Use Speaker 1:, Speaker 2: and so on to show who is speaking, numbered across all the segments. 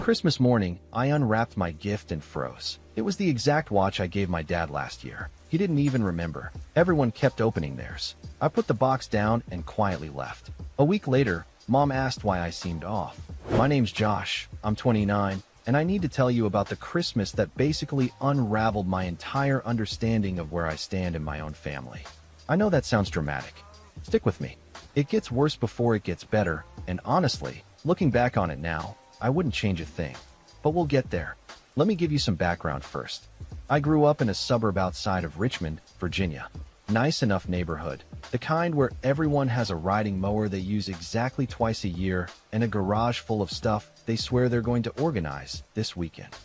Speaker 1: Christmas morning, I unwrapped my gift and froze. It was the exact watch I gave my dad last year. He didn't even remember. Everyone kept opening theirs. I put the box down and quietly left. A week later, Mom asked why I seemed off. My name's Josh, I'm 29, and I need to tell you about the Christmas that basically unraveled my entire understanding of where I stand in my own family. I know that sounds dramatic. Stick with me. It gets worse before it gets better, and honestly, looking back on it now, I wouldn't change a thing. But we'll get there. Let me give you some background first. I grew up in a suburb outside of Richmond, Virginia. Nice enough neighborhood, the kind where everyone has a riding mower they use exactly twice a year and a garage full of stuff they swear they're going to organize this weekend.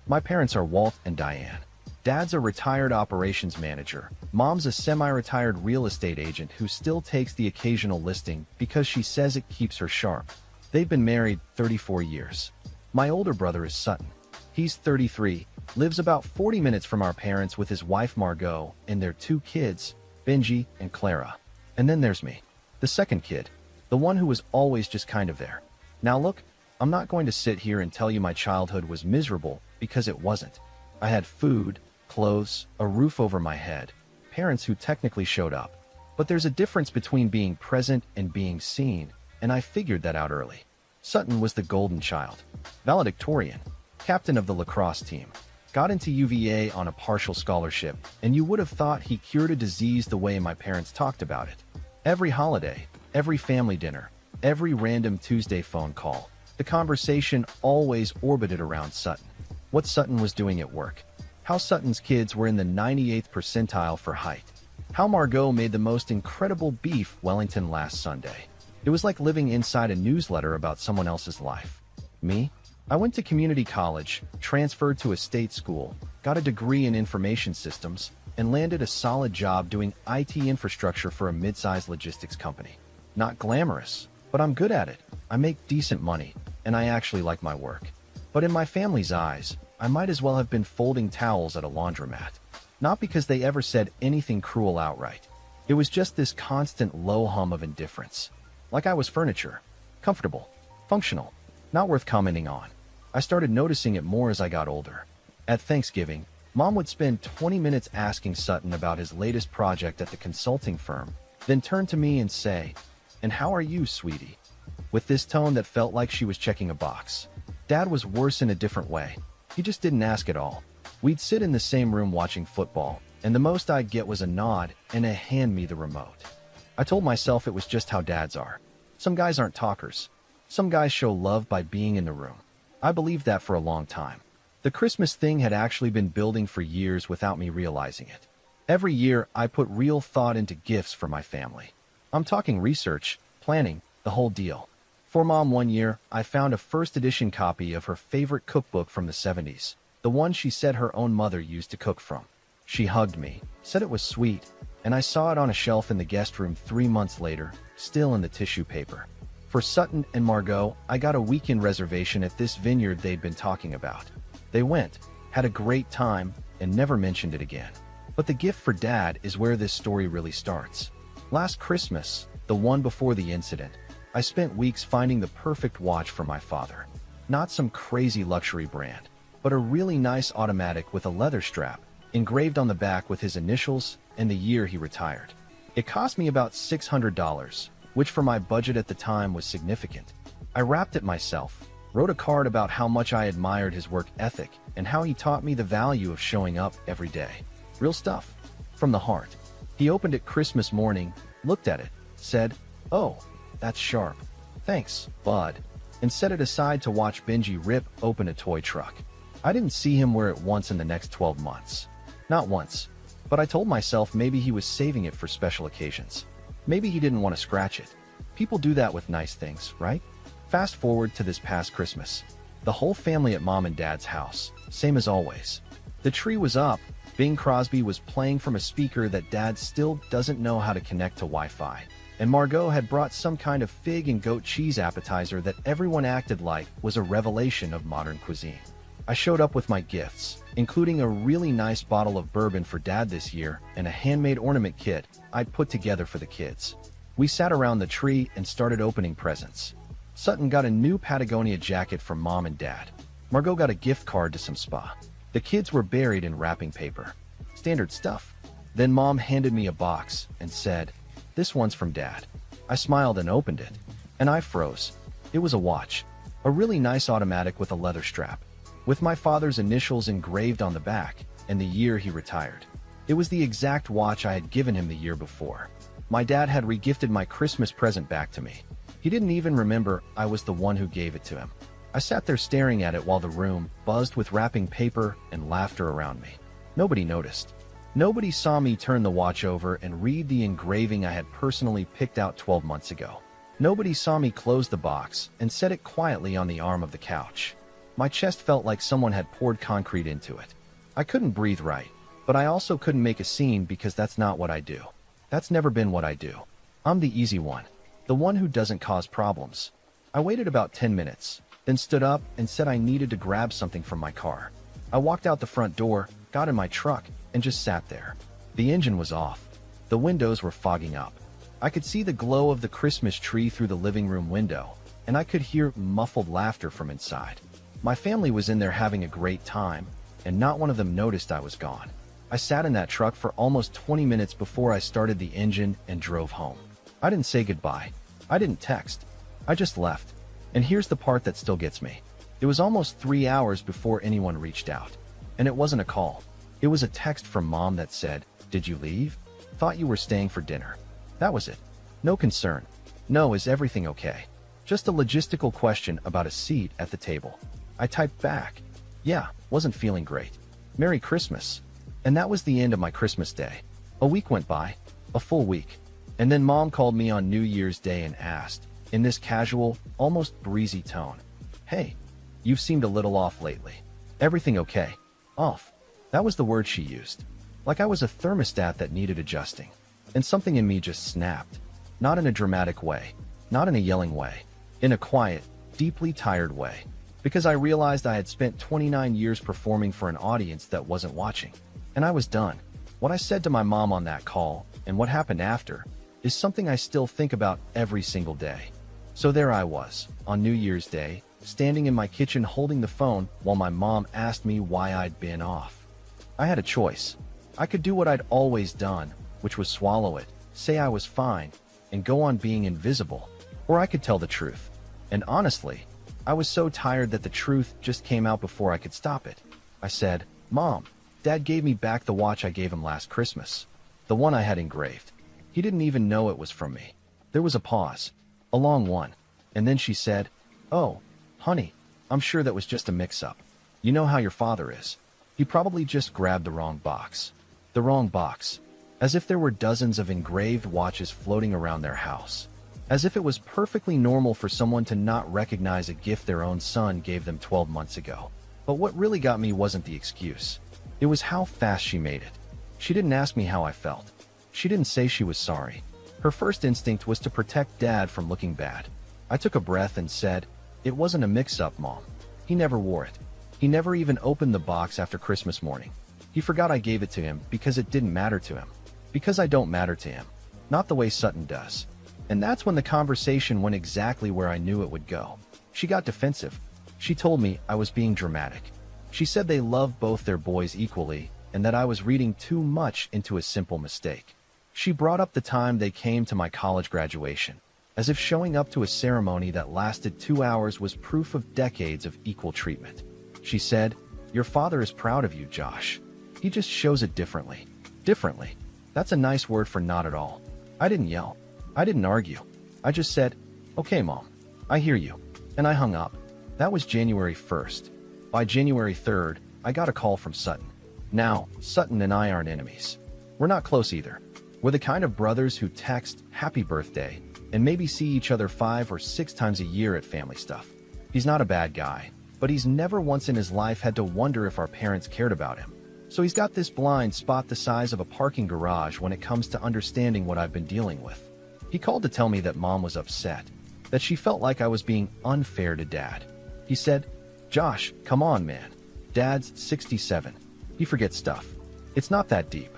Speaker 1: My parents are Walt and Diane. Dad's a retired operations manager. Mom's a semi-retired real estate agent who still takes the occasional listing because she says it keeps her sharp. They've been married 34 years. My older brother is Sutton. He's 33, lives about 40 minutes from our parents with his wife Margot and their 2 kids, Benji and Clara. And then there's me, the second kid, the one who was always just kind of there. Now look, I'm not going to sit here and tell you my childhood was miserable, because it wasn't. I had food, clothes, a roof over my head, parents who technically showed up. But there's a difference between being present and being seen, and I figured that out early. Sutton was the golden child, valedictorian, captain of the lacrosse team, got into UVA on a partial scholarship, and you would have thought he cured a disease the way my parents talked about it. Every holiday, every family dinner, every random Tuesday phone call, the conversation always orbited around Sutton. What Sutton was doing at work, how Sutton's kids were in the 98th percentile for height, how Margot made the most incredible beef Wellington last Sunday. It was like living inside a newsletter about someone else's life. Me? I went to community college, transferred to a state school, got a degree in information systems, and landed a solid job doing IT infrastructure for a mid-sized logistics company. Not glamorous, but I'm good at it. I make decent money, and I actually like my work. But in my family's eyes, I might as well have been folding towels at a laundromat. Not because they ever said anything cruel outright. It was just this constant low hum of indifference. Like I was furniture. Comfortable. Functional. Not worth commenting on. I started noticing it more as I got older. At Thanksgiving, Mom would spend 20 minutes asking Sutton about his latest project at the consulting firm, then turn to me and say, "And how are you, sweetie?" With this tone that felt like she was checking a box. Dad was worse in a different way. He just didn't ask at all. We'd sit in the same room watching football, and the most I'd get was a nod and a hand me the remote. I told myself it was just how dads are. Some guys aren't talkers. Some guys show love by being in the room. I believed that for a long time. The Christmas thing had actually been building for years without me realizing it. Every year, I put real thought into gifts for my family. I'm talking research, planning, the whole deal. For Mom one year, I found a first edition copy of her favorite cookbook from the 70s, the one she said her own mother used to cook from. She hugged me, said it was sweet, and I saw it on a shelf in the guest room 3 months later, still in the tissue paper. For Sutton and Margot, I got a weekend reservation at this vineyard they'd been talking about. They went, had a great time, and never mentioned it again. But the gift for Dad is where this story really starts. Last Christmas, the one before the incident, I spent weeks finding the perfect watch for my father. Not some crazy luxury brand, but a really nice automatic with a leather strap, engraved on the back with his initials and the year he retired. It cost me about $600, which for my budget at the time was significant. I wrapped it myself, wrote a card about how much I admired his work ethic and how he taught me the value of showing up every day. Real stuff, from the heart. He opened it Christmas morning, looked at it, said, "Oh, that's sharp. Thanks, bud," and set it aside to watch Benji rip open a toy truck. I didn't see him wear it once in the next 12 months. Not once. But I told myself maybe he was saving it for special occasions. Maybe he didn't want to scratch it. People do that with nice things, right? Fast forward to this past Christmas. The whole family at Mom and Dad's house, same as always. The tree was up, Bing Crosby was playing from a speaker that Dad still doesn't know how to connect to Wi-Fi, and Margot had brought some kind of fig and goat cheese appetizer that everyone acted like was a revelation of modern cuisine. I showed up with my gifts, including a really nice bottle of bourbon for Dad this year and a handmade ornament kit I'd put together for the kids. We sat around the tree and started opening presents. Sutton got a new Patagonia jacket from Mom and Dad. Margot got a gift card to some spa. The kids were buried in wrapping paper. Standard stuff. Then Mom handed me a box and said, "This one's from Dad." I smiled and opened it, and I froze. It was a watch. A really nice automatic with a leather strap, with my father's initials engraved on the back and the year he retired. It was the exact watch I had given him the year before. My dad had regifted my Christmas present back to me. He didn't even remember I was the one who gave it to him. I sat there staring at it while the room buzzed with wrapping paper and laughter around me. Nobody noticed. Nobody saw me turn the watch over and read the engraving I had personally picked out 12 months ago. Nobody saw me close the box and set it quietly on the arm of the couch. My chest felt like someone had poured concrete into it. I couldn't breathe right, but I also couldn't make a scene because that's not what I do. That's never been what I do. I'm the easy one, the one who doesn't cause problems. I waited about 10 minutes, then stood up and said I needed to grab something from my car. I walked out the front door, got in my truck, and just sat there. The engine was off. The windows were fogging up. I could see the glow of the Christmas tree through the living room window, and I could hear muffled laughter from inside. My family was in there having a great time, and not one of them noticed I was gone. I sat in that truck for almost 20 minutes before I started the engine and drove home. I didn't say goodbye. I didn't text. I just left. And here's the part that still gets me. It was almost 3 hours before anyone reached out. And it wasn't a call. It was a text from Mom that said, "Did you leave? Thought you were staying for dinner." That was it. No concern. No, is everything okay? Just a logistical question about a seat at the table. I typed back, "Yeah, wasn't feeling great. Merry Christmas." And that was the end of my Christmas day. A week went by. A full week. And then Mom called me on New Year's Day and asked, in this casual, almost breezy tone, "Hey, you've seemed a little off lately. Everything okay?" Off. That was the word she used. Like I was a thermostat that needed adjusting. And something in me just snapped. Not in a dramatic way. Not in a yelling way. In a quiet, deeply tired way. Because I realized I had spent 29 years performing for an audience that wasn't watching. And I was done. What I said to my mom on that call, and what happened after, is something I still think about every single day. So there I was, on New Year's Day, standing in my kitchen holding the phone while my mom asked me why I'd been off. I had a choice. I could do what I'd always done, which was swallow it, say I was fine, and go on being invisible, or I could tell the truth. And honestly, I was so tired that the truth just came out before I could stop it. I said, "Mom, Dad gave me back the watch I gave him last Christmas. The one I had engraved. He didn't even know it was from me." There was a pause. A long one. And then she said, "Oh, honey, I'm sure that was just a mix-up. You know how your father is. He probably just grabbed the wrong box." The wrong box. As if there were dozens of engraved watches floating around their house. As if it was perfectly normal for someone to not recognize a gift their own son gave them 12 months ago. But what really got me wasn't the excuse. It was how fast she made it. She didn't ask me how I felt. She didn't say she was sorry. Her first instinct was to protect Dad from looking bad. I took a breath and said, "It wasn't a mix-up, Mom. He never wore it. He never even opened the box after Christmas morning. He forgot I gave it to him because it didn't matter to him. Because I don't matter to him. Not the way Sutton does." And that's when the conversation went exactly where I knew it would go. She got defensive. She told me I was being dramatic. She said they love both their boys equally and that I was reading too much into a simple mistake. She brought up the time they came to my college graduation, as if showing up to a ceremony that lasted 2 hours was proof of decades of equal treatment. She said, "Your father is proud of you, Josh. He just shows it differently." Differently. That's a nice word for not at all. I didn't yell. I didn't argue. I just said, "Okay, Mom, I hear you." And I hung up. That was January 1st. By January 3rd, I got a call from Sutton. Now, Sutton and I aren't enemies. We're not close either. We're the kind of brothers who text "Happy Birthday" and maybe see each other 5 or 6 times a year at family stuff. He's not a bad guy, but he's never once in his life had to wonder if our parents cared about him. So he's got this blind spot the size of a parking garage when it comes to understanding what I've been dealing with. He called to tell me that Mom was upset, that she felt like I was being unfair to Dad. He said, "Josh, come on, man. Dad's 67. He forgets stuff. It's not that deep."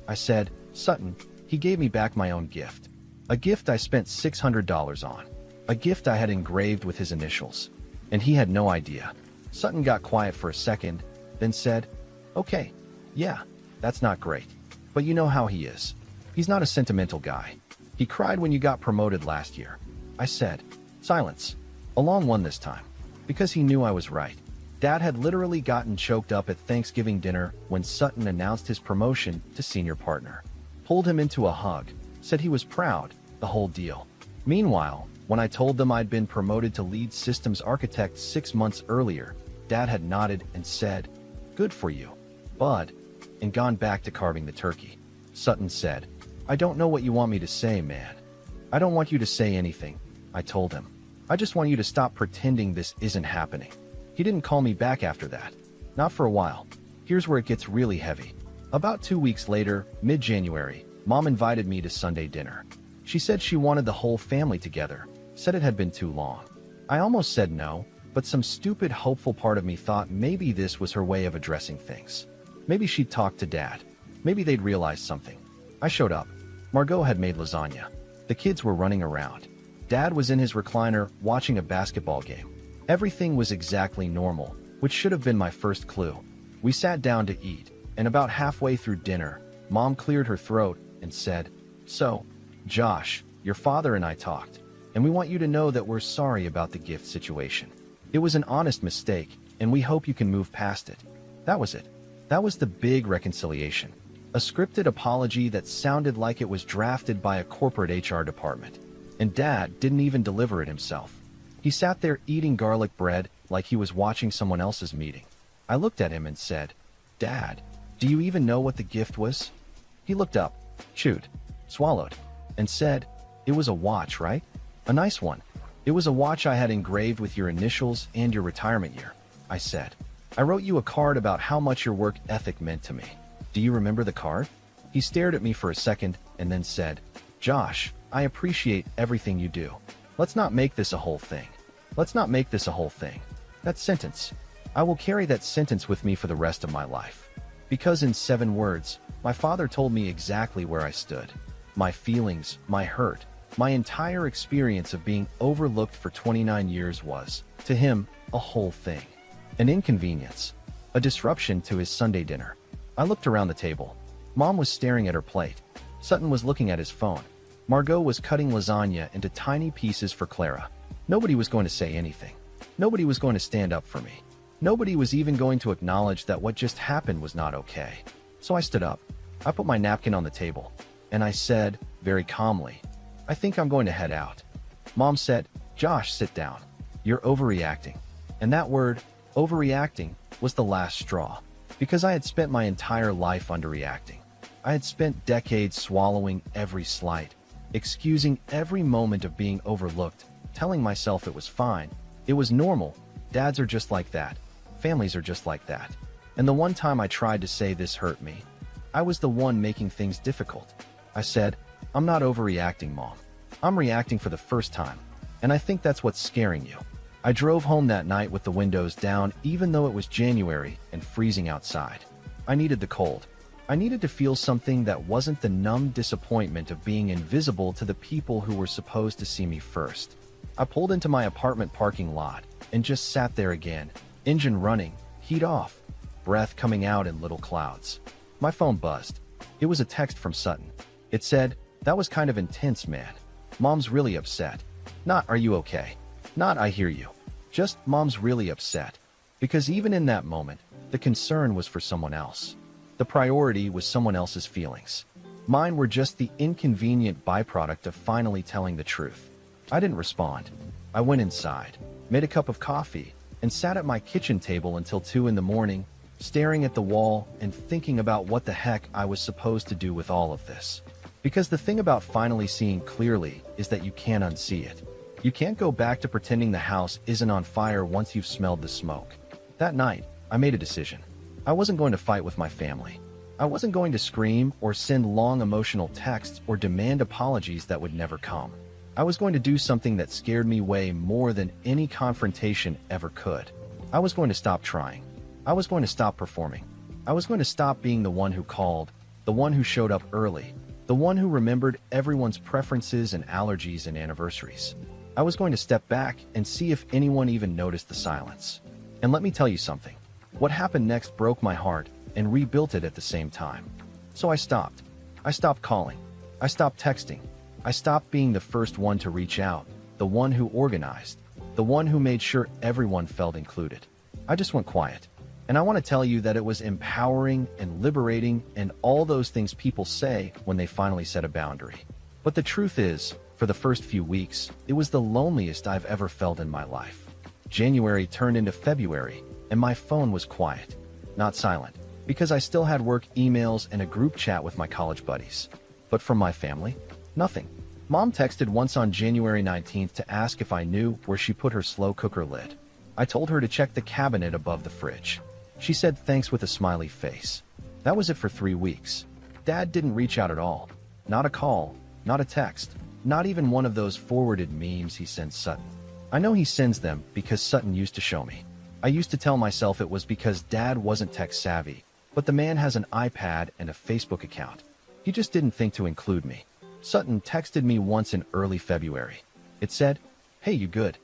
Speaker 1: I said, "Sutton, he gave me back my own gift. A gift I spent $600 on. A gift I had engraved with his initials. And he had no idea. Sutton got quiet for a second, then said, "Okay, yeah, that's not great. But you know how he is. He's not a sentimental guy. He cried when you got promoted last year." I said, "Silence." A long one this time, because he knew I was right. Dad had literally gotten choked up at Thanksgiving dinner when Sutton announced his promotion to senior partner. Pulled him into a hug, said he was proud, the whole deal. Meanwhile, when I told them I'd been promoted to lead systems architect 6 months earlier, Dad had nodded and said, "Good for you, bud," and gone back to carving the turkey. Sutton said, "I don't know what you want me to say, man. I don't want you to say anything," I told him. "I just want you to stop pretending this isn't happening." He didn't call me back after that. Not for a while. Here's where it gets really heavy. About 2 weeks later, mid-January, Mom invited me to Sunday dinner. She said she wanted the whole family together, said it had been too long. I almost said no, but some stupid hopeful part of me thought maybe this was her way of addressing things. Maybe she'd talk to Dad. Maybe they'd realize something. I showed up. Margot had made lasagna. The kids were running around. Dad was in his recliner watching a basketball game. Everything was exactly normal, which should have been my first clue. We sat down to eat, and about halfway through dinner, Mom cleared her throat and said, "So, Josh, your father and I talked, and we want you to know that we're sorry about the gift situation. It was an honest mistake, and we hope you can move past it." That was it. That was the big reconciliation. A scripted apology that sounded like it was drafted by a corporate HR department. And Dad didn't even deliver it himself. He sat there eating garlic bread like he was watching someone else's meeting. I looked at him and said, "Dad, do you even know what the gift was?" He looked up, chewed, swallowed, and said, "It was a watch, right? A nice one. It was a watch I had engraved with your initials and your retirement year." I said, "I wrote you a card about how much your work ethic meant to me. Do you remember the card?" He stared at me for a second and then said, "Josh, I appreciate everything you do. Let's not make this a whole thing. Let's not make this a whole thing." That sentence. I will carry that sentence with me for the rest of my life. Because in 7 words, my father told me exactly where I stood. My feelings, my hurt, my entire experience of being overlooked for 29 years was, to him, a whole thing. An inconvenience. A disruption to his Sunday dinner. I looked around the table. Mom was staring at her plate. Sutton was looking at his phone. Margot was cutting lasagna into tiny pieces for Clara. Nobody was going to say anything. Nobody was going to stand up for me. Nobody was even going to acknowledge that what just happened was not okay. So I stood up. I put my napkin on the table, and I said, very calmly, "I think I'm going to head out." Mom said, "Josh, sit down. You're overreacting." And that word, overreacting, was the last straw. Because I had spent my entire life underreacting. I had spent decades swallowing every slight, excusing every moment of being overlooked, telling myself it was fine, it was normal, dads are just like that, families are just like that. And the one time I tried to say this hurt me, I was the one making things difficult. I said, "I'm not overreacting, Mom. I'm reacting for the first time, and I think that's what's scaring you." I drove home that night with the windows down even though it was January and freezing outside. I needed the cold. I needed to feel something that wasn't the numb disappointment of being invisible to the people who were supposed to see me first. I pulled into my apartment parking lot and just sat there again, engine running, heat off, breath coming out in little clouds. My phone buzzed. It was a text from Sutton. It said, "That was kind of intense, man. Mom's really upset." Not, "Are you okay?" Not, "I hear you." Just, "Mom's really upset." Because even in that moment, the concern was for someone else. The priority was someone else's feelings. Mine were just the inconvenient byproduct of finally telling the truth. I didn't respond. I went inside, made a cup of coffee, and sat at my kitchen table until 2 in the morning, staring at the wall and thinking about what the heck I was supposed to do with all of this. Because the thing about finally seeing clearly is that you can't unsee it. You can't go back to pretending the house isn't on fire once you've smelled the smoke. That night, I made a decision. I wasn't going to fight with my family. I wasn't going to scream or send long emotional texts or demand apologies that would never come. I was going to do something that scared me way more than any confrontation ever could. I was going to stop trying. I was going to stop performing. I was going to stop being the one who called, the one who showed up early, the one who remembered everyone's preferences and allergies and anniversaries. I was going to step back and see if anyone even noticed the silence. And let me tell you something. What happened next broke my heart and rebuilt it at the same time. So I stopped. I stopped calling. I stopped texting. I stopped being the first one to reach out, the one who organized, the one who made sure everyone felt included. I just went quiet. And I want to tell you that it was empowering and liberating and all those things people say when they finally set a boundary. But the truth is, for the first few weeks, it was the loneliest I've ever felt in my life. January turned into February, and my phone was quiet, not silent, because I still had work emails and a group chat with my college buddies. But from my family, nothing. Mom texted once on January 19th to ask if I knew where she put her slow cooker lid. I told her to check the cabinet above the fridge. She said thanks with a smiley face. That was it for 3 weeks. Dad didn't reach out at all. Not a call, not a text, not even one of those forwarded memes he sends Sutton. I know he sends them because Sutton used to show me. I used to tell myself it was because Dad wasn't tech savvy, but the man has an iPad and a Facebook account. He just didn't think to include me. Sutton texted me once in early February. It said, "Hey, you good?"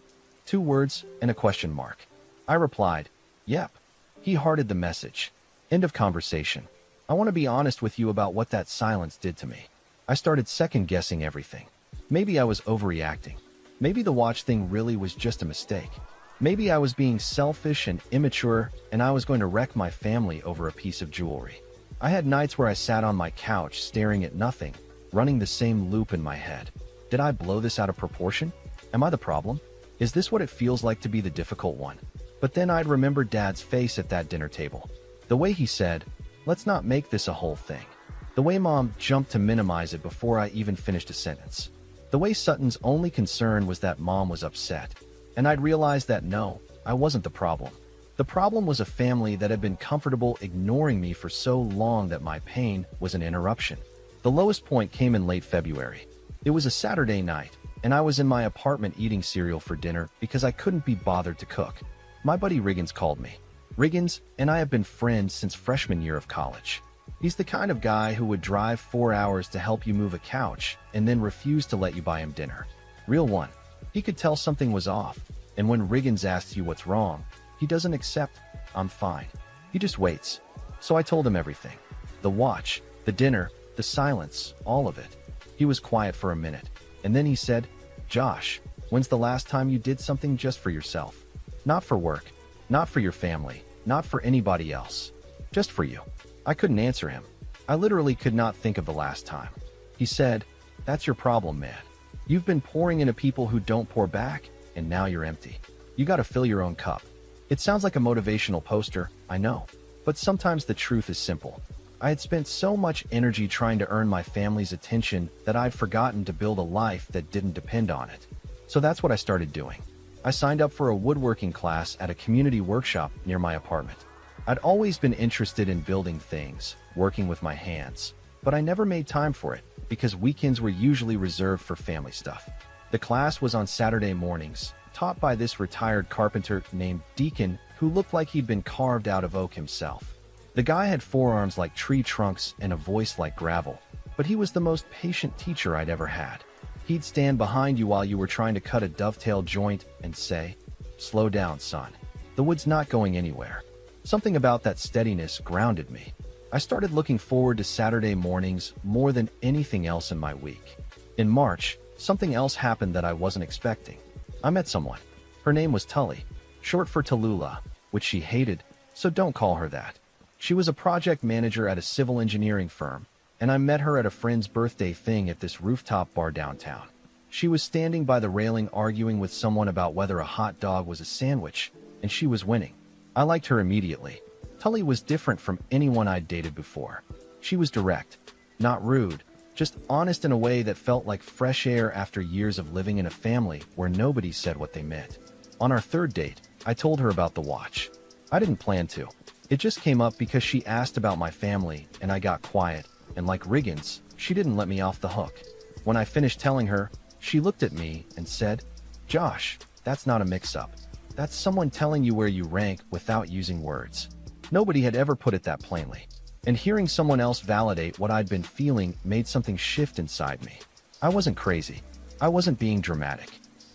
Speaker 1: 2 words and a question mark. I replied, "Yep." He hearted the message. End of conversation. I want to be honest with you about what that silence did to me. I started second-guessing everything. Maybe I was overreacting. Maybe the watch thing really was just a mistake. Maybe I was being selfish and immature, and I was going to wreck my family over a piece of jewelry. I had nights where I sat on my couch staring at nothing, running the same loop in my head. Did I blow this out of proportion? Am I the problem? Is this what it feels like to be the difficult one? But then I'd remember Dad's face at that dinner table. The way he said, "Let's not make this a whole thing." The way Mom jumped to minimize it before I even finished a sentence. The way Sutton's only concern was that Mom was upset. And I'd realized that no, I wasn't the problem. The problem was a family that had been comfortable ignoring me for so long that my pain was an interruption. The lowest point came in late February. It was a Saturday night, and I was in my apartment eating cereal for dinner because I couldn't be bothered to cook. My buddy Riggins called me. Riggins and I have been friends since freshman year of college. He's the kind of guy who would drive 4 hours to help you move a couch and then refuse to let you buy him dinner. Real one. He could tell something was off, and when Riggins asks you what's wrong, he doesn't accept, "I'm fine." He just waits. So I told him everything. The watch, the dinner, the silence, all of it. He was quiet for a minute, and then he said, "Josh, when's the last time you did something just for yourself? Not for work, not for your family, not for anybody else. Just for you." I couldn't answer him. I literally could not think of the last time. He said, "That's your problem, man. You've been pouring into people who don't pour back, and now you're empty. You gotta fill your own cup." It sounds like a motivational poster, I know. But sometimes the truth is simple. I had spent so much energy trying to earn my family's attention that I'd forgotten to build a life that didn't depend on it. So that's what I started doing. I signed up for a woodworking class at a community workshop near my apartment. I'd always been interested in building things, working with my hands, but I never made time for it because weekends were usually reserved for family stuff. The class was on Saturday mornings, taught by this retired carpenter named Deacon who looked like he'd been carved out of oak himself. The guy had forearms like tree trunks and a voice like gravel, but he was the most patient teacher I'd ever had. He'd stand behind you while you were trying to cut a dovetail joint and say, "Slow down, son. The wood's not going anywhere." Something about that steadiness grounded me. I started looking forward to Saturday mornings more than anything else in my week. In March, something else happened that I wasn't expecting. I met someone. Her name was Tully, short for Tallulah, which she hated, so don't call her that. She was a project manager at a civil engineering firm, and I met her at a friend's birthday thing at this rooftop bar downtown. She was standing by the railing arguing with someone about whether a hot dog was a sandwich, and she was winning. I liked her immediately. Tully was different from anyone I'd dated before. She was direct, not rude, just honest in a way that felt like fresh air after years of living in a family where nobody said what they meant. On our third date, I told her about the watch. I didn't plan to. It just came up because she asked about my family, and I got quiet, and like Riggins, she didn't let me off the hook. When I finished telling her, she looked at me and said, "Josh, that's not a mix-up. That's someone telling you where you rank without using words." Nobody had ever put it that plainly. And hearing someone else validate what I'd been feeling made something shift inside me. I wasn't crazy. I wasn't being dramatic.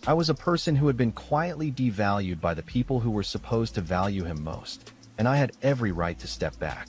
Speaker 1: I was a person who had been quietly devalued by the people who were supposed to value him most, and I had every right to step back.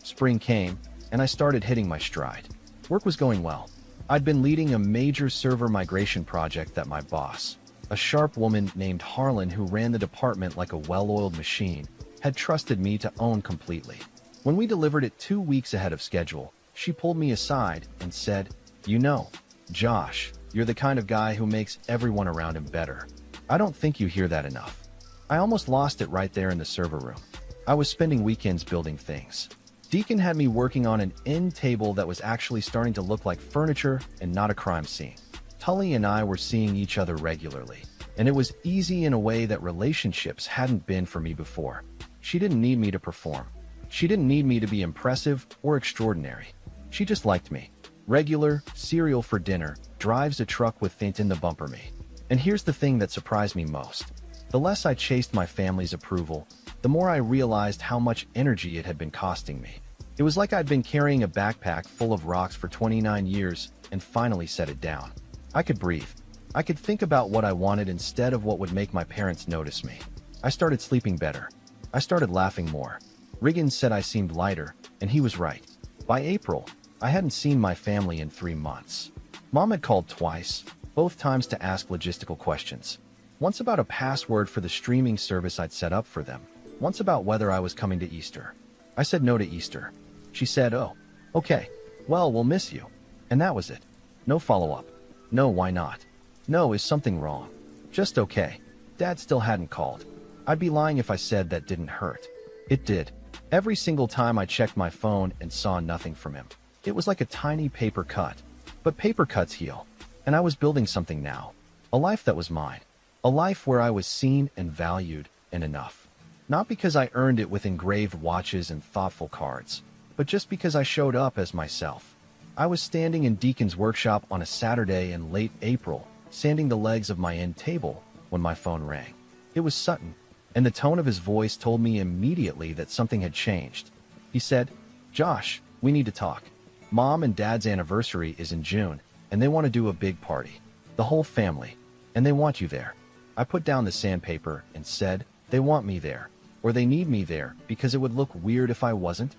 Speaker 1: Spring came, and I started hitting my stride. Work was going well. I'd been leading a major server migration project that my boss, a sharp woman named Harlan who ran the department like a well-oiled machine, had trusted me to own completely. When we delivered it 2 weeks ahead of schedule, she pulled me aside and said, "You know, Josh, you're the kind of guy who makes everyone around him better. I don't think you hear that enough." I almost lost it right there in the server room. I was spending weekends building things. Deacon had me working on an end table that was actually starting to look like furniture and not a crime scene. Qley and I were seeing each other regularly, and it was easy in a way that relationships hadn't been for me before. She didn't need me to perform. She didn't need me to be impressive or extraordinary. She just liked me. Regular, cereal for dinner, drives a truck with Fint in the bumper me. And here's the thing that surprised me most. The less I chased my family's approval, the more I realized how much energy it had been costing me. It was like I'd been carrying a backpack full of rocks for 29 years and finally set it down. I could breathe. I could think about what I wanted instead of what would make my parents notice me. I started sleeping better. I started laughing more. Riggins said I seemed lighter, and he was right. By April, I hadn't seen my family in 3 months. Mom had called twice, both times to ask logistical questions. Once about a password for the streaming service I'd set up for them. Once about whether I was coming to Easter. I said no to Easter. She said, "Oh, okay. Well, we'll miss you." And that was it. No follow-up. No, why not? No, is something wrong? Just okay. Dad still hadn't called. I'd be lying if I said that didn't hurt. It did. Every single time I checked my phone and saw nothing from him. It was like a tiny paper cut. But paper cuts heal. And I was building something now. A life that was mine. A life where I was seen and valued and enough. Not because I earned it with engraved watches and thoughtful cards, but just because I showed up as myself. I was standing in Deacon's workshop on a Saturday in late April, sanding the legs of my end table, when my phone rang. It was Sutton, and the tone of his voice told me immediately that something had changed. He said, "Josh, we need to talk. Mom and Dad's anniversary is in June, and they want to do a big party. The whole family. And they want you there." I put down the sandpaper and said, "They want me there, or they need me there because it would look weird if I wasn't."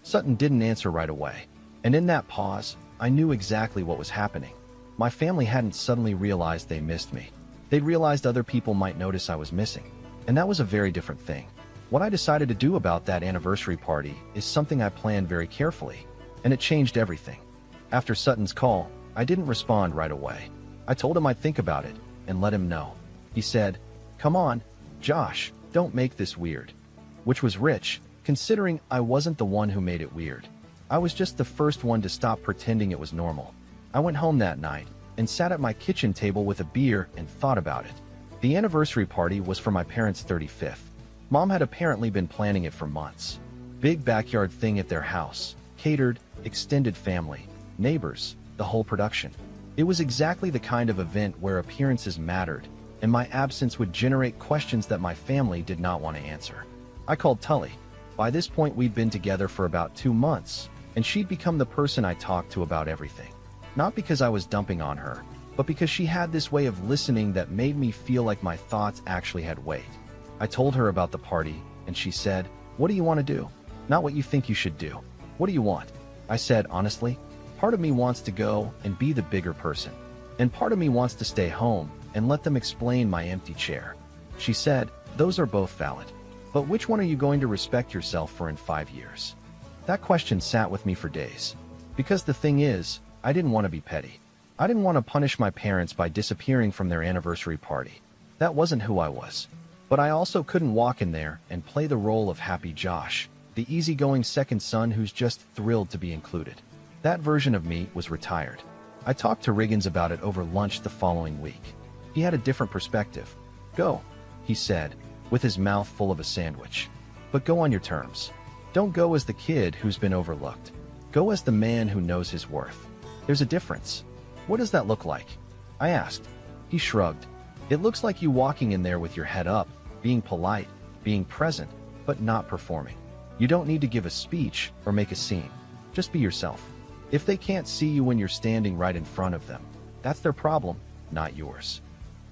Speaker 1: Sutton didn't answer right away. And in that pause, I knew exactly what was happening. My family hadn't suddenly realized they missed me. They'd realized other people might notice I was missing. And that was a very different thing. What I decided to do about that anniversary party is something I planned very carefully, and it changed everything. After Sutton's call, I didn't respond right away. I told him I'd think about it and let him know. He said, "Come on, Josh, don't make this weird." Which was rich, considering I wasn't the one who made it weird. I was just the first one to stop pretending it was normal. I went home that night and sat at my kitchen table with a beer and thought about it. The anniversary party was for my parents' 35th. Mom had apparently been planning it for months. Big backyard thing at their house, catered, extended family, neighbors, the whole production. It was exactly the kind of event where appearances mattered, and my absence would generate questions that my family did not want to answer. I called Qley. By this point, we'd been together for about 2 months, and she'd become the person I talked to about everything. Not because I was dumping on her, but because she had this way of listening that made me feel like my thoughts actually had weight. I told her about the party, and she said, "What do you want to do? Not what you think you should do. What do you want?" I said, honestly, part of me wants to go and be the bigger person, and part of me wants to stay home and let them explain my empty chair. She said, "Those are both valid. But which one are you going to respect yourself for in 5 years?" That question sat with me for days. Because the thing is, I didn't want to be petty. I didn't want to punish my parents by disappearing from their anniversary party. That wasn't who I was. But I also couldn't walk in there and play the role of Happy Josh, the easygoing second son who's just thrilled to be included. That version of me was retired. I talked to Riggins about it over lunch the following week. He had a different perspective. "Go," he said, with his mouth full of a sandwich. "But go on your terms. Don't go as the kid who's been overlooked. Go as the man who knows his worth. There's a difference." "What does that look like?" I asked. He shrugged. "It looks like you walking in there with your head up, being polite, being present, but not performing. You don't need to give a speech or make a scene. Just be yourself. If they can't see you when you're standing right in front of them, that's their problem, not yours."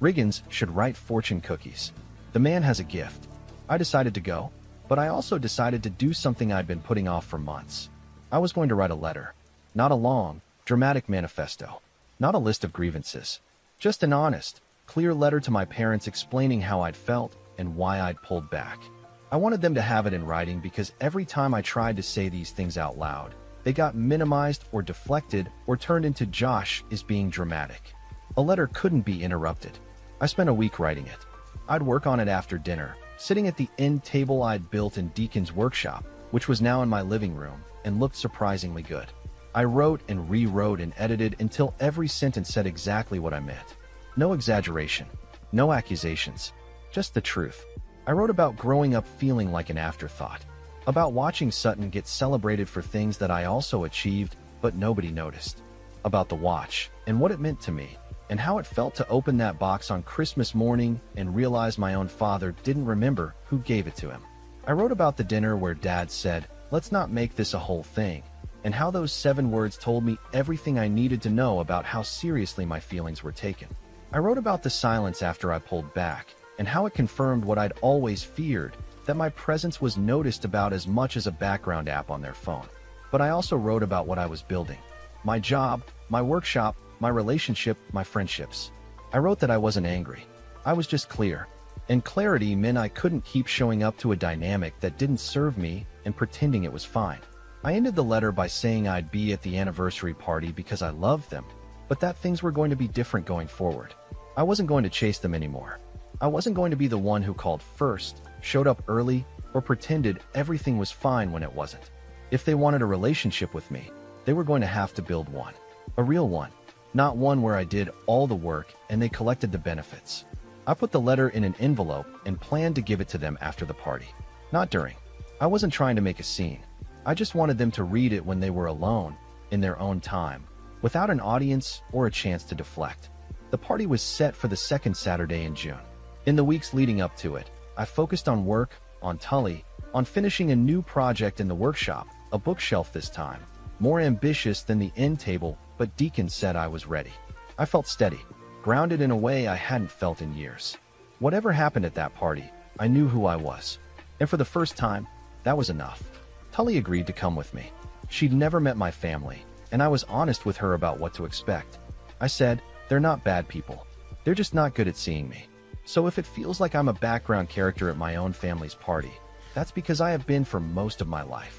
Speaker 1: Riggins should write fortune cookies. The man has a gift. I decided to go, but I also decided to do something I'd been putting off for months. I was going to write a letter. Not a long, dramatic manifesto. Not a list of grievances. Just an honest, clear letter to my parents explaining how I'd felt and why I'd pulled back. I wanted them to have it in writing because every time I tried to say these things out loud, they got minimized or deflected or turned into Josh is being dramatic. A letter couldn't be interrupted. I spent a week writing it. I'd work on it after dinner, sitting at the end table I'd built in Deacon's workshop, which was now in my living room, and looked surprisingly good. I wrote and rewrote and edited until every sentence said exactly what I meant. No exaggeration, no accusations, just the truth. I wrote about growing up feeling like an afterthought, about watching Sutton get celebrated for things that I also achieved but nobody noticed, about the watch and what it meant to me, and how it felt to open that box on Christmas morning and realize my own father didn't remember who gave it to him. I wrote about the dinner where Dad said, "Let's not make this a whole thing," and how those 7 words told me everything I needed to know about how seriously my feelings were taken. I wrote about the silence after I pulled back, and how it confirmed what I'd always feared, that my presence was noticed about as much as a background app on their phone. But I also wrote about what I was building. My job, my workshop, my relationship, my friendships. I wrote that I wasn't angry. I was just clear. And clarity meant I couldn't keep showing up to a dynamic that didn't serve me and pretending it was fine. I ended the letter by saying I'd be at the anniversary party because I loved them, but that things were going to be different going forward. I wasn't going to chase them anymore. I wasn't going to be the one who called first, showed up early, or pretended everything was fine when it wasn't. If they wanted a relationship with me, they were going to have to build one. A real one. Not one where I did all the work and they collected the benefits. I put the letter in an envelope and planned to give it to them after the party. Not during. I wasn't trying to make a scene. I just wanted them to read it when they were alone, in their own time, without an audience or a chance to deflect. The party was set for the second Saturday in June. In the weeks leading up to it, I focused on work, on Qley, on finishing a new project in the workshop, a bookshelf this time, more ambitious than the end table, but Deacon said I was ready. I felt steady, grounded in a way I hadn't felt in years. Whatever happened at that party, I knew who I was. And for the first time, that was enough. Qley agreed to come with me. She'd never met my family, and I was honest with her about what to expect. I said, "They're not bad people. They're just not good at seeing me. So if it feels like I'm a background character at my own family's party, that's because I have been for most of my life."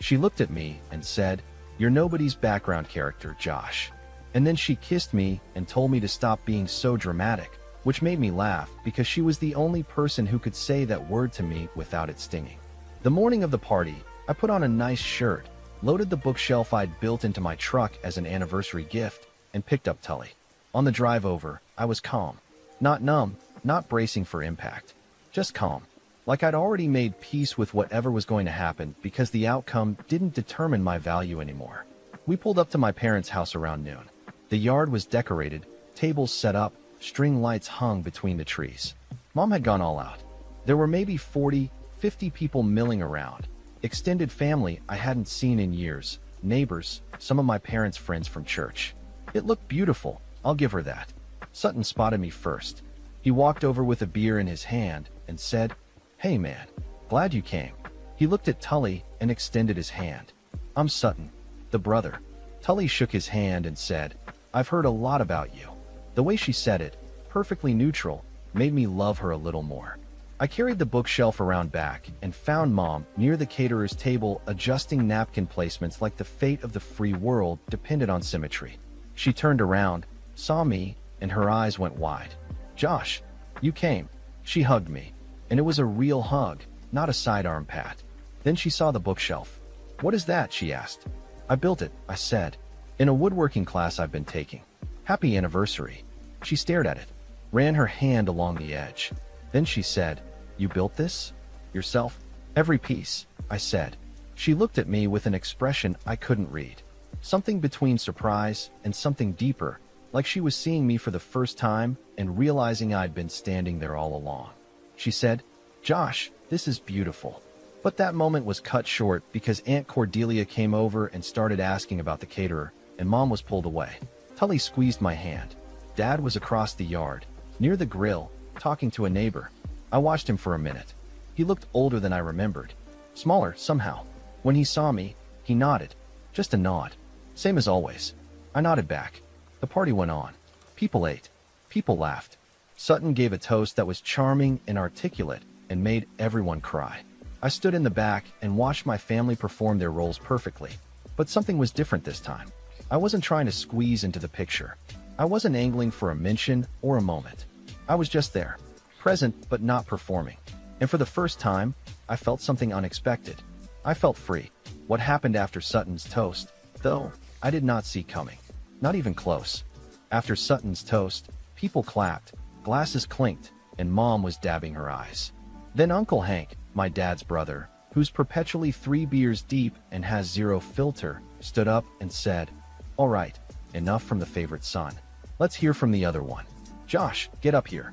Speaker 1: She looked at me and said, "You're nobody's background character, Josh." And then she kissed me and told me to stop being so dramatic, which made me laugh because she was the only person who could say that word to me without it stinging. The morning of the party, I put on a nice shirt, loaded the bookshelf I'd built into my truck as an anniversary gift, and picked up Qley. On the drive over, I was calm. Not numb, not bracing for impact. Just calm. Like I'd already made peace with whatever was going to happen because the outcome didn't determine my value anymore. We pulled up to my parents' house around noon. The yard was decorated, tables set up, string lights hung between the trees. Mom had gone all out. There were maybe 40, 50 people milling around. Extended family I hadn't seen in years, neighbors, some of my parents' friends from church. It looked beautiful, I'll give her that. Sutton spotted me first. He walked over with a beer in his hand and said, "Hey man, glad you came." He looked at Qley and extended his hand. "I'm Sutton, the brother." Qley shook his hand and said, "I've heard a lot about you." The way she said it, perfectly neutral, made me love her a little more. I carried the bookshelf around back and found Mom near the caterer's table adjusting napkin placements like the fate of the free world depended on symmetry. She turned around, saw me, and her eyes went wide. "Josh, you came." She hugged me, and it was a real hug, not a sidearm pat. Then she saw the bookshelf. "What is that?" she asked. "I built it," I said, "in a woodworking class I've been taking. Happy anniversary." She stared at it, ran her hand along the edge. Then she said, "You built this? Yourself?" "Every piece," I said. She looked at me with an expression I couldn't read. Something between surprise and something deeper, like she was seeing me for the first time and realizing I'd been standing there all along. She said, "Josh, this is beautiful." But that moment was cut short because Aunt Cordelia came over and started asking about the caterer, and Mom was pulled away. Qley squeezed my hand. Dad was across the yard, near the grill, talking to a neighbor. I watched him for a minute. He looked older than I remembered. Smaller, somehow. When he saw me, he nodded. Just a nod. Same as always. I nodded back. The party went on. People ate. People laughed. Sutton gave a toast that was charming and articulate and made everyone cry. I stood in the back and watched my family perform their roles perfectly. But something was different this time. I wasn't trying to squeeze into the picture. I wasn't angling for a mention or a moment. I was just there, present but not performing. And for the first time, I felt something unexpected. I felt free. What happened after Sutton's toast, though, I did not see coming. Not even close. After Sutton's toast, people clapped, glasses clinked, and Mom was dabbing her eyes. Then Uncle Hank, my dad's brother, who's perpetually 3 beers deep and has zero filter, stood up and said, "All right, enough from the favorite son. Let's hear from the other one. Josh, get up here."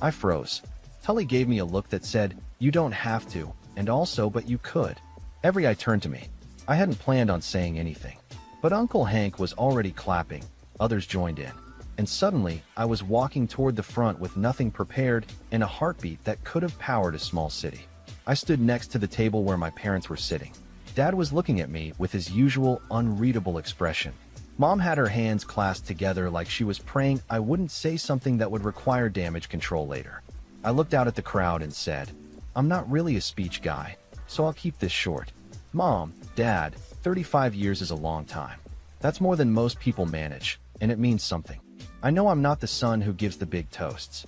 Speaker 1: I froze. Tully gave me a look that said, "You don't have to, and also, but you could." Every eye turned to me. I hadn't planned on saying anything. But Uncle Hank was already clapping, others joined in. And suddenly, I was walking toward the front with nothing prepared and a heartbeat that could have powered a small city. I stood next to the table where my parents were sitting. Dad was looking at me with his usual unreadable expression. Mom had her hands clasped together like she was praying I wouldn't say something that would require damage control later. I looked out at the crowd and said, "I'm not really a speech guy, so I'll keep this short. Mom, Dad, 35 years is a long time. That's more than most people manage, and it means something. I know I'm not the son who gives the big toasts."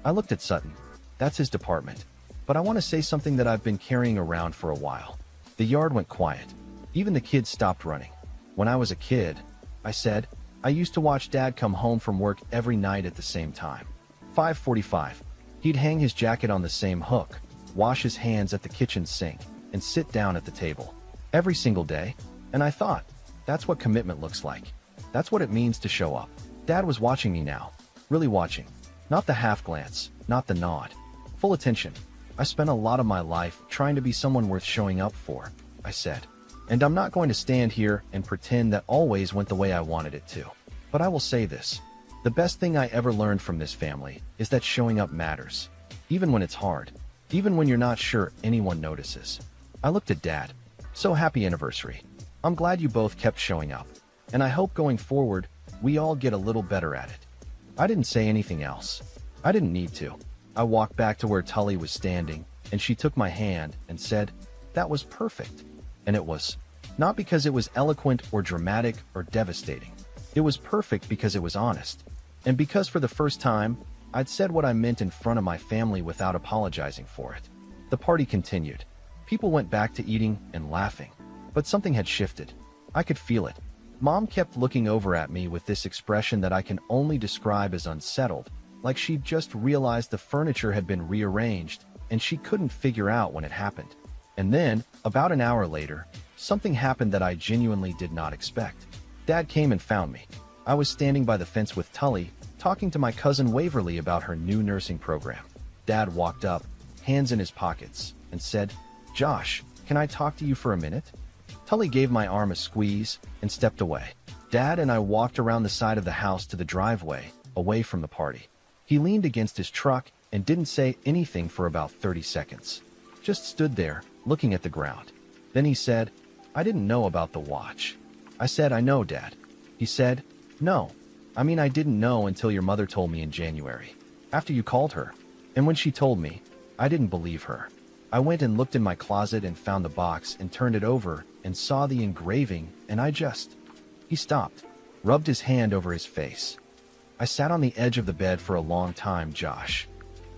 Speaker 1: I looked at Sutton. That's his department. But I want to say something that I've been carrying around for a while. The yard went quiet. Even the kids stopped running. When I was a kid, I said, I used to watch Dad come home from work every night at the same time. 5:45. He'd hang his jacket on the same hook, wash his hands at the kitchen sink, and sit down at the table. Every single day. And I thought, that's what commitment looks like. That's what it means to show up. Dad was watching me now. Really watching. Not the half glance, not the nod. Full attention. I spent a lot of my life trying to be someone worth showing up for, I said. And I'm not going to stand here and pretend that always went the way I wanted it to. But I will say this. The best thing I ever learned from this family is that showing up matters. Even when it's hard. Even when you're not sure anyone notices. I looked at Dad. So happy anniversary. I'm glad you both kept showing up. And I hope going forward, we all get a little better at it. I didn't say anything else. I didn't need to. I walked back to where Tully was standing, and she took my hand and said, "That was perfect." And it was. Not because it was eloquent or dramatic or devastating. It was perfect because it was honest. And because for the first time, I'd said what I meant in front of my family without apologizing for it. The party continued. People went back to eating and laughing. But something had shifted. I could feel it. Mom kept looking over at me with this expression that I can only describe as unsettled, like she'd just realized the furniture had been rearranged and she couldn't figure out when it happened. And then, about an hour later, something happened that I genuinely did not expect. Dad came and found me. I was standing by the fence with Tully, talking to my cousin Waverly about her new nursing program. Dad walked up, hands in his pockets, and said, "Josh, can I talk to you for a minute?" Tully gave my arm a squeeze and stepped away. Dad and I walked around the side of the house to the driveway, away from the party. He leaned against his truck and didn't say anything for about 30 seconds. Just stood there, looking at the ground. Then he said, "I didn't know about the watch." I said, "I know, Dad." He said, "No. I mean, I didn't know until your mother told me in January, after you called her. And when she told me, I didn't believe her. I went and looked in my closet and found the box and turned it over and saw the engraving and I just..." He stopped, rubbed his hand over his face. I sat on the edge of the bed for a long time, Josh.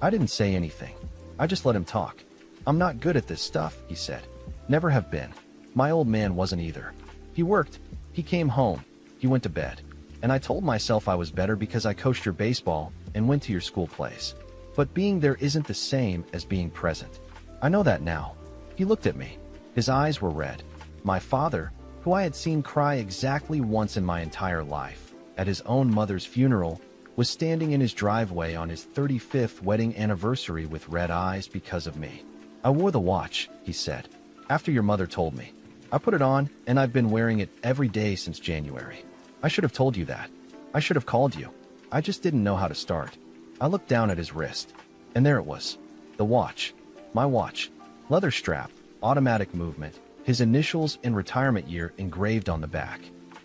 Speaker 1: I didn't say anything. I just let him talk. "I'm not good at this stuff," he said. "Never have been. My old man wasn't either. He worked. He came home. He went to bed. And I told myself I was better because I coached your baseball and went to your school plays. But being there isn't the same as being present. I know that now." He looked at me. His eyes were red. My father, who I had seen cry exactly once in my entire life, at his own mother's funeral, was standing in his driveway on his 35th wedding anniversary with red eyes because of me. "I wore the watch," he said, "after your mother told me. I put it on, and I've been wearing it every day since January. I should have told you that. I should have called you. I just didn't know how to start." I looked down at his wrist, and there it was. The watch. My watch. Leather strap, automatic movement, his initials and retirement year engraved on the back.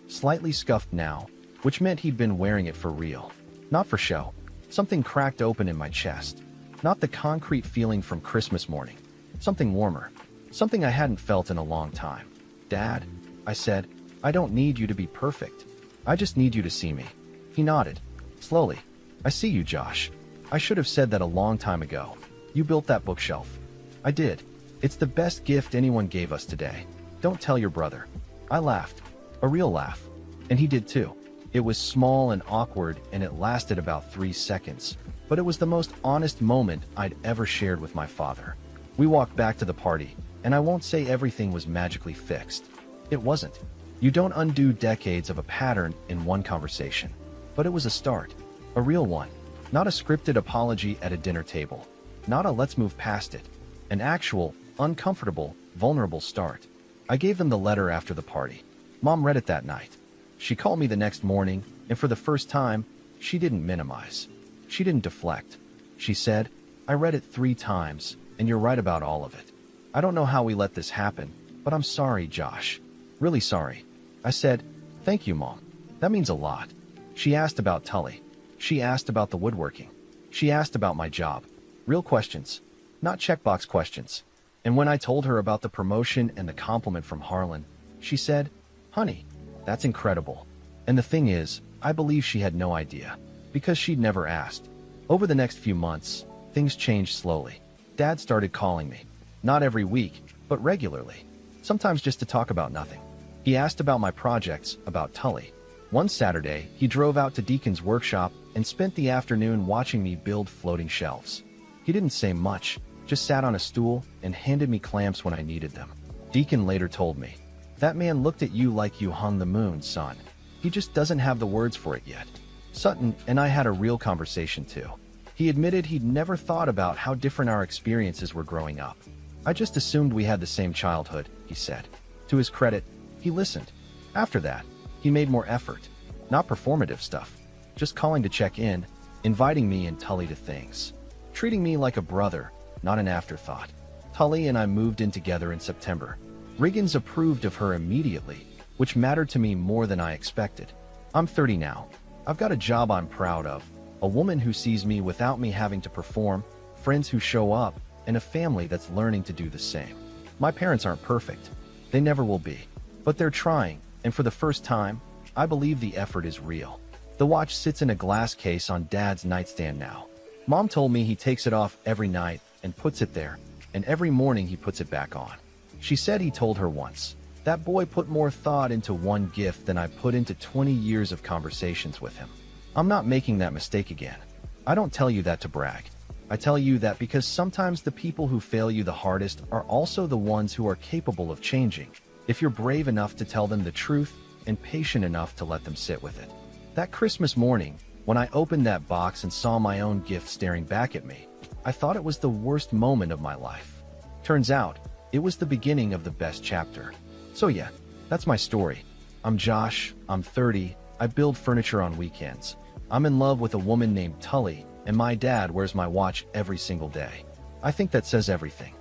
Speaker 1: Slightly scuffed now, which meant he'd been wearing it for real. Not for show. Something cracked open in my chest. Not the concrete feeling from Christmas morning. Something warmer. Something I hadn't felt in a long time. "Dad," I said, "I don't need you to be perfect. I just need you to see me." He nodded. Slowly. "I see you, Josh. I should have said that a long time ago. You built that bookshelf." I did. "It's the best gift anyone gave us today. Don't tell your brother." I laughed. A real laugh. And he did too. It was small and awkward, and it lasted about 3 seconds. But it was the most honest moment I'd ever shared with my father. We walked back to the party, and I won't say everything was magically fixed. It wasn't. You don't undo decades of a pattern in one conversation. But it was a start. A real one. Not a scripted apology at a dinner table. Not a "let's move past it." An actual, uncomfortable, vulnerable start. I gave them the letter after the party. Mom read it that night. She called me the next morning, and for the first time, she didn't minimize. She didn't deflect. She said, "I read it 3 times, and you're right about all of it. I don't know how we let this happen, but I'm sorry, Josh. Really sorry." I said, "Thank you, Mom. That means a lot." She asked about Qley. She asked about the woodworking. She asked about my job. Real questions, not checkbox questions. And when I told her about the promotion and the compliment from Harlan, she said, "Honey, that's incredible." And the thing is, I believe she had no idea, because she'd never asked. Over the next few months, things changed slowly. Dad started calling me. Not every week, but regularly. Sometimes just to talk about nothing. He asked about my projects, about Qley. One Saturday, he drove out to Deacon's workshop and spent the afternoon watching me build floating shelves. He didn't say much, just sat on a stool and handed me clamps when I needed them. Deacon later told me, "That man looked at you like you hung the moon, son. He just doesn't have the words for it yet." Sutton and I had a real conversation too. He admitted he'd never thought about how different our experiences were growing up. "I just assumed we had the same childhood," he said. To his credit, he listened. After that, he made more effort. Not performative stuff. Just calling to check in, inviting me and Qley to things. Treating me like a brother, not an afterthought. Qley and I moved in together in September. Riggins approved of her immediately, which mattered to me more than I expected. I'm 30 now. I've got a job I'm proud of, a woman who sees me without me having to perform, friends who show up, and a family that's learning to do the same. My parents aren't perfect. They never will be. But they're trying, and for the first time, I believe the effort is real. The watch sits in a glass case on Dad's nightstand now. Mom told me he takes it off every night and puts it there, and every morning he puts it back on. She said he told her once, "That boy put more thought into one gift than I put into 20 years of conversations with him." I'm not making that mistake again. I don't tell you that to brag. I tell you that because sometimes the people who fail you the hardest are also the ones who are capable of changing, if you're brave enough to tell them the truth and patient enough to let them sit with it. That Christmas morning, when I opened that box and saw my own gift staring back at me, I thought it was the worst moment of my life. Turns out, it was the beginning of the best chapter. So yeah, that's my story. I'm Josh, I'm 30, I build furniture on weekends. I'm in love with a woman named Qley, and my dad wears my watch every single day. I think that says everything.